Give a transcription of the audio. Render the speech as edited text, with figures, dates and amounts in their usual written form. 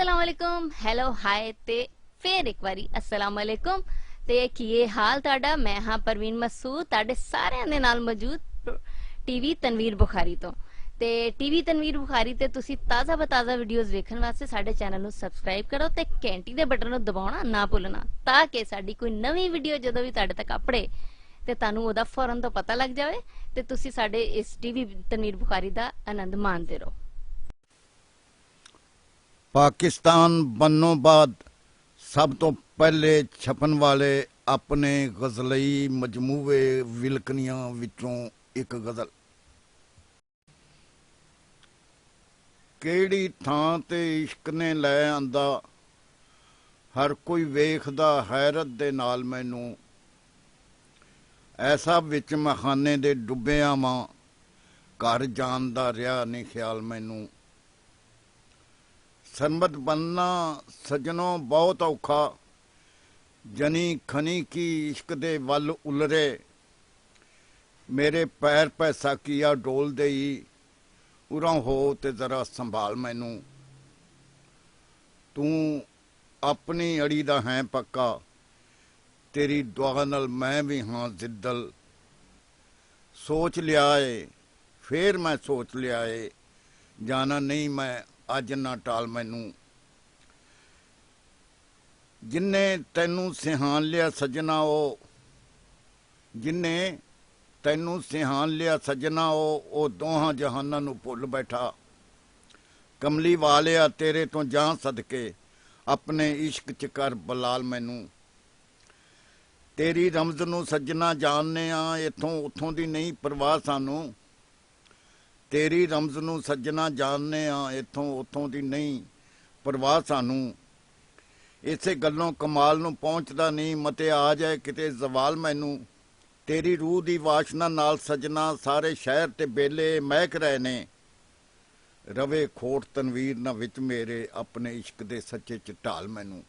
अस्सलाम वालेकुम hello hi ते फिर एक बारी अस्सलाम वालेकुम ते की हाल ताड़ा। मैं हाँ परवीन मसूद ताड़े सारे दे नाल मौजूद टीवी तनवीर बुखारी तो ते टीवी तनवीर बुखारी ते तुसी ताज़ा बताज़ा वीडियोस वेखण वास्ते साडे चैनल नु सब्सक्राइब करो ते घंटी दे बटन नु दबाउणा ना भुल्लना ताकि साडी कोई नवी वीडियो जदों भी ताड़े तक अपड़े ते तानू ओदा फौरन तो पता लग जाए ते तुसी साडे इस टीवी तनवीर बुखारी दा आनंद माणदे रहो। पाकिस्तान बनों बाद सब तो पहले छपन वाले अपने गज़लई मजमूए विलकनियां विचों एक गज़ल। केड़ी थां ते इश्क ने लै आंदा हर कोई वेखदा हैरत दे नाल मैनू ऐसा विच मखाने दे डुब्बिया वां घर जान दा रिहा नहीं ख्याल मैनू सरमत बनना सजनों बहुत औखा जनी खनी की इश्क दे वल उलरे मेरे पैर पैसा किया डोल दे उरा हो ते जरा संभाल मैनू तू अपनी अड़ी दा है पक्का तेरी दुआ नाल मैं भी हाँ जिद्दल सोच लिया है फिर मैं सोच लिया है जाना नहीं मैं अज ना टाल मैनू जिन्ने तैनू सिहान लिया सजना ओ जिन्ने तैनू सिहान लिया सजना ओ दोहां जहाना नू भुल बैठा कमली वालिया तेरे तो जां सदके अपने इश्क च कर बलाल मैनू तेरी रमज नू सजना जानने आ इथों उथों दी नहीं परवाह सानू तेरी रमज नू सजना जानने आ इथों उथों दी नहीं परवाह सानू इसे गलों कमाल नू पहुंचदा नहीं मते आ जाए किते जवाल मैनू तेरी रूह दी वाशना नाल सजना सारे शहर ते बेले महक रहे ने रवे खोट तनवीर ना विच मेरे अपने इश्क दे सच्चे च ढाल मैनू।